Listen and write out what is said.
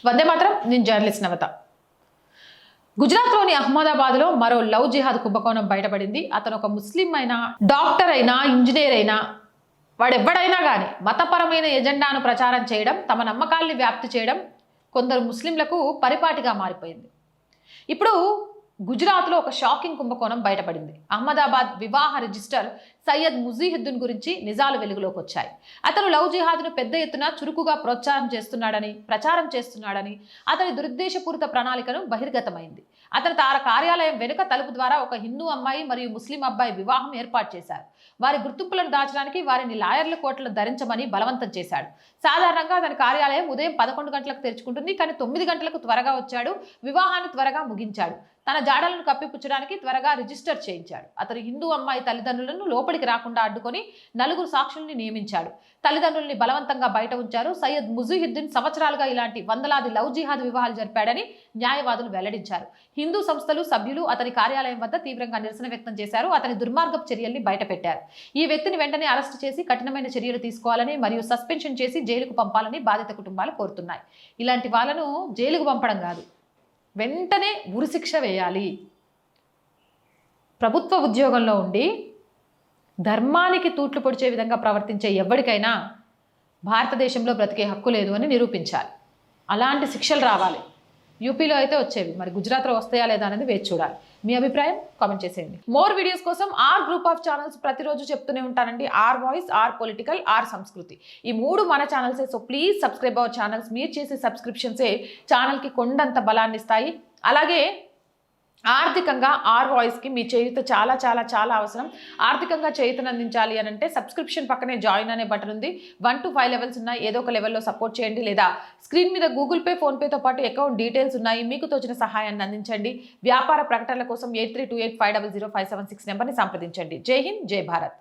వందే మాత్రం. నేను జర్నలిస్ట్ నవత. గుజరాత్లోని అహ్మదాబాద్లో మరో లవ్ జిహాద్ కుంభకోణం బయటపడింది. అతను ఒక ముస్లిం అయినా, డాక్టర్ అయినా, ఇంజనీర్ అయినా, వాడెవ్వడైనా కానీ మతపరమైన ఎజెండాను ప్రచారం చేయడం, తమ నమ్మకాల్ని వ్యాప్తి చేయడం కొందరు ముస్లింలకు పరిపాటిగా మారిపోయింది. ఇప్పుడు గుజరాత్లో ఒక షాకింగ్ కుంభకోణం బయటపడింది. అహ్మదాబాద్ వివాహ రిజిస్టర్ సయ్యద్ ముజీహుద్దీన్ గురించి నిజాలు వెలుగులోకి వచ్చాయి. అతను లవ్ జిహాద్ను పెద్ద ఎత్తున చురుకుగా ప్రచారం చేస్తున్నాడని అతని దురుద్దేశపూరిత ప్రణాళికను బహిర్గతమైంది. అతను తన కార్యాలయం వెనుక తలుపు ద్వారా ఒక హిందూ అమ్మాయి మరియు ముస్లిం అబ్బాయి వివాహం ఏర్పాటు చేశారు. వారి గుర్తింపులను దాచడానికి వారిని లాయర్ల కోట్లను ధరించమని బలవంతం చేశాడు. సాధారణంగా అతని కార్యాలయం ఉదయం 11 గంటలకు తెరుచుకుంటుంది, కానీ 9 గంటలకు త్వరగా వచ్చాడు. వివాహాన్ని త్వరగా ముగించాడు. తన జాడలను కప్పిపుచ్చడానికి త్వరగా రిజిస్టర్ చేయించాడు. అతను హిందూ అమ్మాయి తల్లిదండ్రులను లోపలికి రాకుండా అడ్డుకొని 4 సాక్షుల్ని నియమించాడు. తల్లిదండ్రుల్ని బలవంతంగా బయట ఉంచారు. సయ్యద్ ముజీహుద్దీన్ సంవత్సరాలుగా ఇలాంటి వందలాది లవ్ జిహాద్ వివాహాలు జరిపాడని న్యాయవాదులు వెల్లడించారు. హిందూ సంస్థలు, సభ్యులు అతని కార్యాలయం వద్ద తీవ్రంగా నిరసన వ్యక్తం చేశారు. అతని దుర్మార్గపు చర్యల్ని బయటపెట్టారు. ఈ వ్యక్తిని వెంటనే అరెస్టు చేసి కఠినమైన చర్యలు తీసుకోవాలని మరియు సస్పెన్షన్ చేసి జైలుకు పంపాలని బాధిత కుటుంబాలు కోరుతున్నాయి. ఇలాంటి వాళ్ళను జైలుకు పంపడం కాదు, వెంటనే ఉరిశిక్ష వేయాలి. ప్రభుత్వ ఉద్యోగంలో ఉండి ధర్మానికి తూట్లు పొడిచే విధంగా ప్రవర్తించే ఎవరికైనా భారతదేశంలో బ్రతికే హక్కు లేదు అని నిరూపించాలి. అలాంటి శిక్షలు రావాలి. యూపీలో అయితే వచ్చేవి, మరి గుజరాత్లో వస్తాయా లేదా అనేది వేచి చూడాలి. మీ అభిప్రాయం కామెంట్ చేసేయండి. మోర్ వీడియోస్ కోసం ఆర్ గ్రూప్ ఆఫ్ ఛానల్స్ ప్రతిరోజు చెప్తూనే ఉంటానండి. Our voice, our political, our Samskriti, ఈ 3 మన ఛానల్సే. So please subscribe our channels. మీరు చేసే సబ్స్క్రిప్షన్సే ఛానల్కి కొండంత బలాన్ని ఇస్తాయి. అలాగే ఆర్థికంగా ఆర్ వాయిస్కి మీ చేయూత చాలా చాలా చాలా అవసరం. ఆర్థికంగా చేయూతను అందించాలి అని అంటే సబ్స్క్రిప్షన్ పక్కనే జాయిన్ అనే బటన్ ఉంది. 1 to 5 లెవెల్స్ ఉన్నాయి. ఏదో ఒక లెవెల్లో సపోర్ట్ చేయండి, లేదా స్క్రీన్ మీద గూగుల్ పే, ఫోన్పేతో పాటు అకౌంట్ డీటెయిల్స్ ఉన్నాయి. మీకు తోచిన సహాయాన్ని అందించండి. వ్యాపార ప్రకటనల కోసం 8328500576 నెంబర్ని సంప్రదించండి. జై హింద్, జై భారత్.